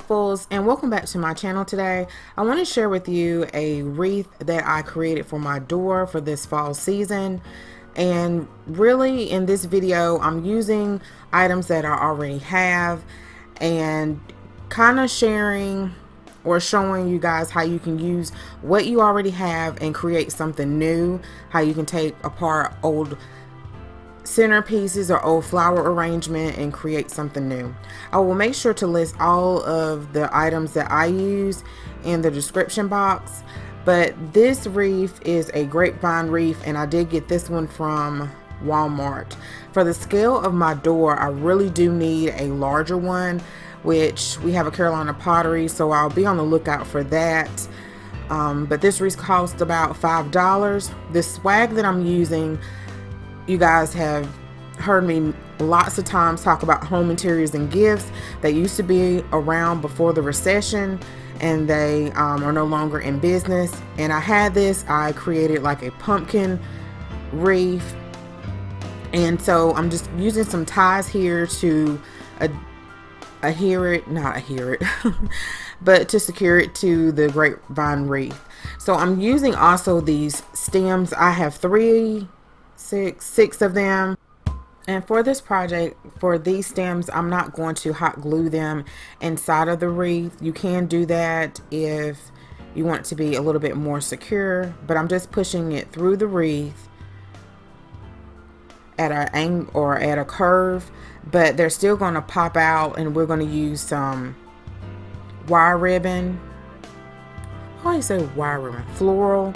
hopefuls, and welcome back to my channel. Today I want to share with you a wreath that I created for my door for this fall season. And really in this video I'm using items that I already have and kind of sharing or showing you guys how you can use what you already have and create something new, how you can take apart old centerpieces or old flower arrangement and create something new. I will make sure to list all of the items that I use in the description box, but this wreath is a grapevine wreath and I did get this one from Walmart. For the scale of my door, I really do need a larger one, which we have a Carolina pottery, so I'll be on the lookout for that. But this wreath cost about $5. The swag that I'm using, you guys have heard me lots of times talk about home interiors and gifts that used to be around before the recession, and they are no longer in business. And I had this, I created like a pumpkin wreath, and so I'm just using some ties here to adhere it, but to secure it to the grapevine wreath. So I'm using also these stems. I have six of them, and for this project, for these stems, I'm not going to hot glue them inside of the wreath. You can do that if you want it to be a little bit more secure, but I'm just pushing it through the wreath at an angle or at a curve, but they're still going to pop out, and we're going to use some wire ribbon. I always say wire ribbon, floral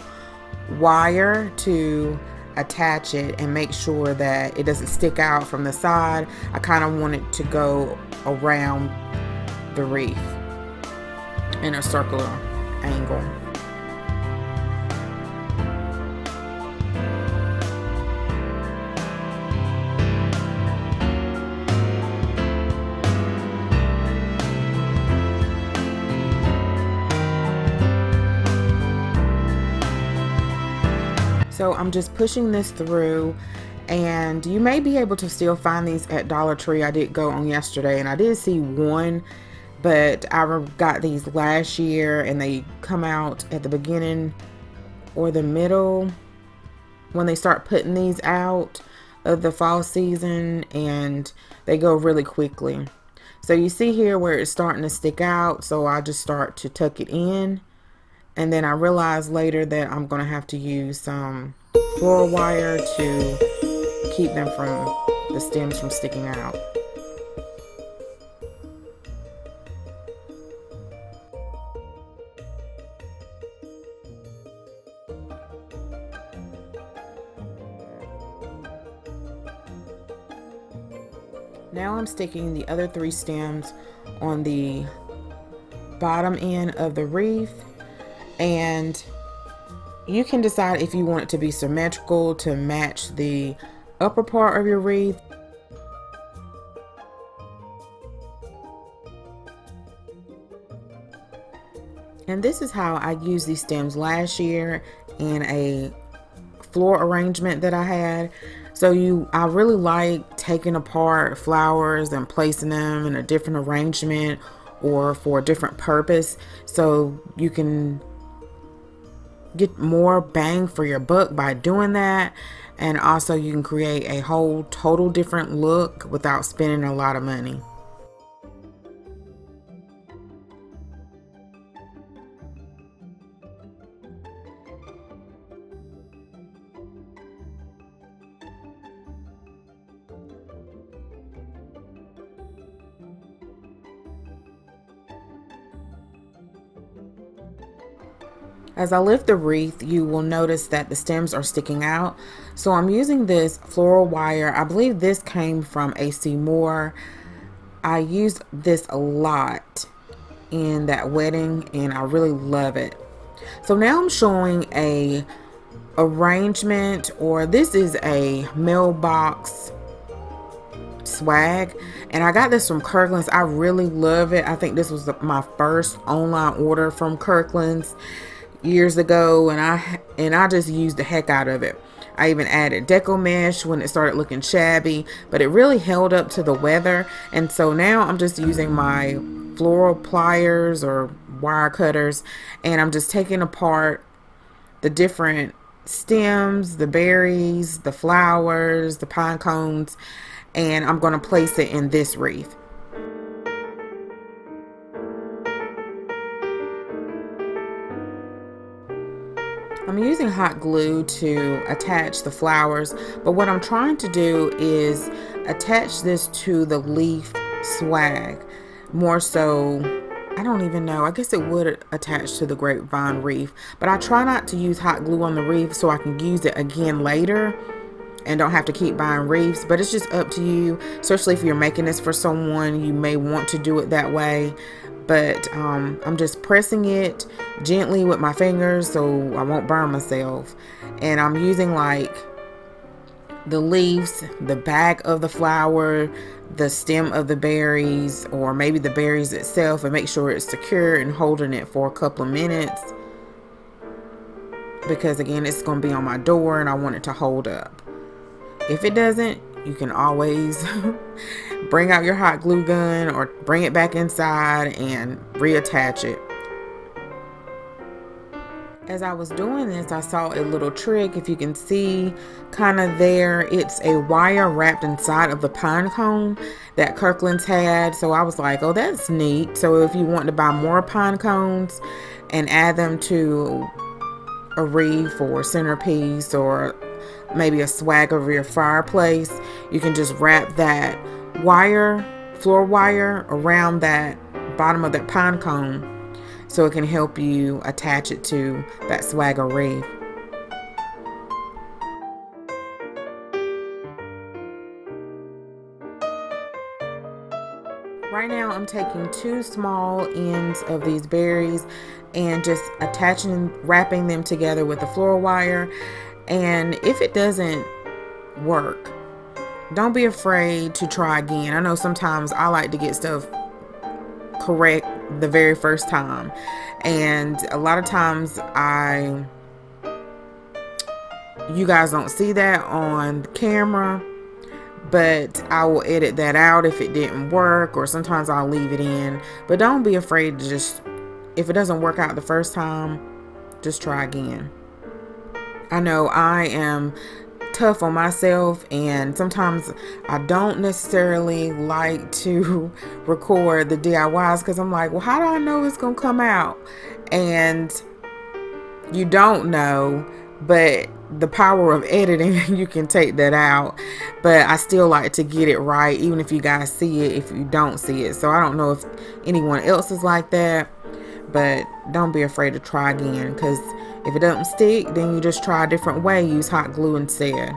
wire to attach it and make sure that it doesn't stick out from the side. I kind of want it to go around the wreath in a circular angle. So I'm just pushing this through, and you may be able to still find these at Dollar Tree. I did go on yesterday and I did see one, but I got these last year and they come out at the beginning or the middle when they start putting these out of the fall season, and they go really quickly. So you see here where it's starting to stick out, so I just start to tuck it in. And then I realized later that I'm going to have to use some floral wire to keep them from the stems from sticking out. Now I'm sticking the other 3 stems on the bottom end of the wreath. And you can decide if you want it to be symmetrical to match the upper part of your wreath. And this is how I used these stems last year in a floor arrangement that I had. So I really like taking apart flowers and placing them in a different arrangement or for a different purpose, so you can get more bang for your buck by doing that. And also you can create a whole total different look without spending a lot of money. As I lift the wreath, you will notice that the stems are sticking out. So I'm using this floral wire. I believe this came from AC Moore. I used this a lot in that wedding and I really love it. So now I'm showing a arrangement, or this is a mailbox swag, and I got this from Kirkland's. I really love it. I think this was my first online order from Kirkland's years ago, and I just used the heck out of it. I even added deco mesh when it started looking shabby, but it really held up to the weather. And so now I'm just using my floral pliers or wire cutters, and I'm just taking apart the different stems, the berries, the flowers, the pine cones, and I'm going to place it in this wreath. I'm using hot glue to attach the flowers, but what I'm trying to do is attach this to the leaf swag. More so, I don't even know. I guess it would attach to the grapevine wreath, but I try not to use hot glue on the wreath so I can use it again later and don't have to keep buying wreaths. But it's just up to you, especially if you're making this for someone. You may want to do it that way, but I'm just pressing it gently with my fingers so I won't burn myself. And I'm using like the leaves, the back of the flower, the stem of the berries, or maybe the berries itself, and make sure it's secure and holding it for a couple of minutes, because again, it's going to be on my door and I want it to hold up. If it doesn't, you can always bring out your hot glue gun or bring it back inside and reattach it. As I was doing this, I saw a little trick. If you can see kind of there, it's a wire wrapped inside of the pine cone that Kirkland's had. So I was like, oh, that's neat. So if you want to buy more pine cones and add them to a wreath or centerpiece or maybe a swag over your fireplace, you can just wrap that wire, floor wire, around that bottom of that pine cone so it can help you attach it to that swag or wreath. Right now I'm taking 2 small ends of these berries and just wrapping them together with the floral wire. And if it doesn't work, don't be afraid to try again. I know sometimes I like to get stuff correct the very first time, and a lot of times you guys don't see that on camera, but I will edit that out if it didn't work, or sometimes I'll leave it in. But don't be afraid to just, if it doesn't work out the first time, just try again. I know I am tough on myself, and sometimes I don't necessarily like to record the DIYs because I'm like, well, how do I know it's gonna come out? And you don't know, but the power of editing, you can take that out. But I still like to get it right, even if you guys see it, if you don't see it. So I don't know if anyone else is like that, but don't be afraid to try again, because if it doesn't stick, then you just try a different way. Use hot glue instead.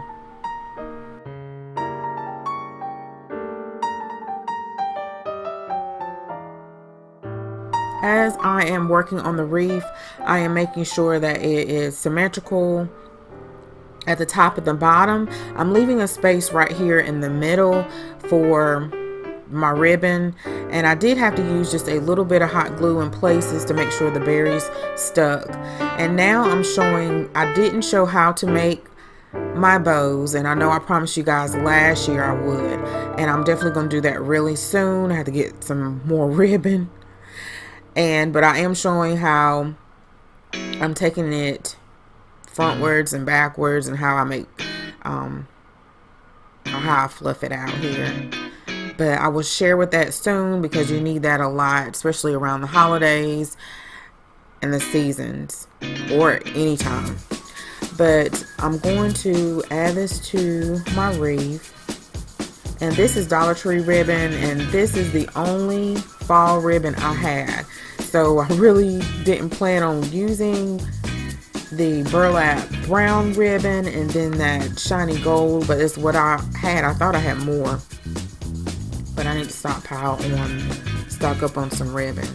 As I am working on the wreath, I am making sure that it is symmetrical at the top and the bottom. I'm leaving a space right here in the middle for my ribbon, and I did have to use just a little bit of hot glue in places to make sure the berries stuck. And now I'm showing, I didn't show how to make my bows, and I know I promised you guys last year I would, and I'm definitely going to do that really soon. I have to get some more ribbon, but I am showing how I'm taking it frontwards and backwards, and how I make how I fluff it out here. But I will share with that soon, because you need that a lot, especially around the holidays and the seasons, or anytime. But I'm going to add this to my wreath. And this is Dollar Tree ribbon, and this is the only fall ribbon I had. So I really didn't plan on using the burlap brown ribbon and then that shiny gold, but it's what I had. I thought I had more, but I need to stock up on some ribbon.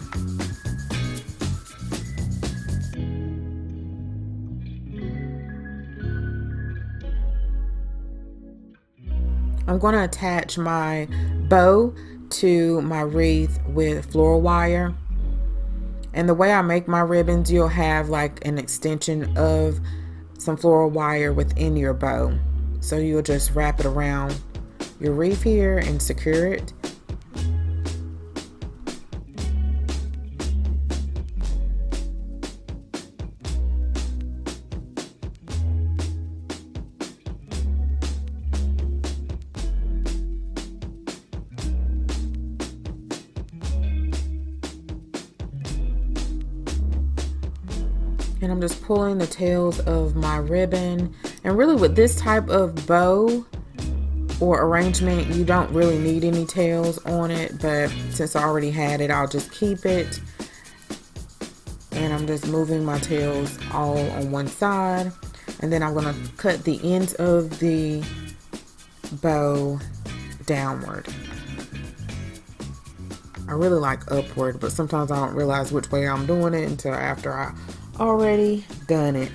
I'm going to attach my bow to my wreath with floral wire. And the way I make my ribbons, you'll have like an extension of some floral wire within your bow. So you'll just wrap it around your wreath here and secure it. And I'm just pulling the tails of my ribbon. And really with this type of bow or arrangement, you don't really need any tails on it, but since I already had it, I'll just keep it. And I'm just moving my tails all on one side. And then I'm gonna cut the ends of the bow downward. I really like upward, but sometimes I don't realize which way I'm doing it until after I already done it.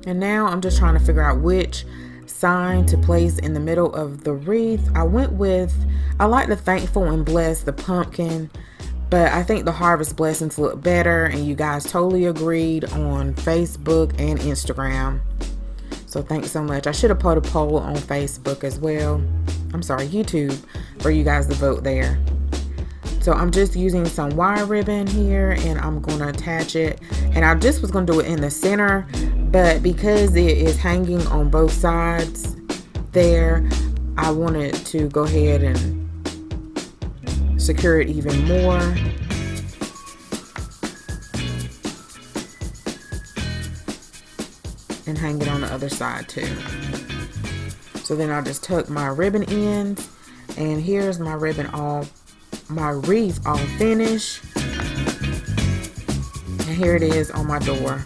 And now I'm just trying to figure out which sign to place in the middle of the wreath. I like the thankful and blessed, the pumpkin, but I think the harvest blessings look better, and you guys totally agreed on Facebook and Instagram. So thanks so much. I should have put a poll on Facebook as well. I'm sorry, YouTube, for you guys to vote there. So I'm just using some wire ribbon here, and I'm going to attach it. And I just was going to do it in the center, but because it is hanging on both sides there, I wanted to go ahead and secure it even more. And hang it on the other side too. So then I'll just tuck my ribbon ends, and here's my wreath all finished. And here it is on my door.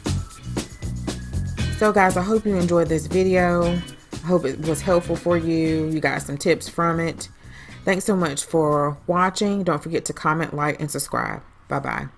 So guys, I hope you enjoyed this video. I hope it was helpful for you. You got some tips from it. Thanks so much for watching. Don't forget to comment, like, and subscribe. Bye-bye.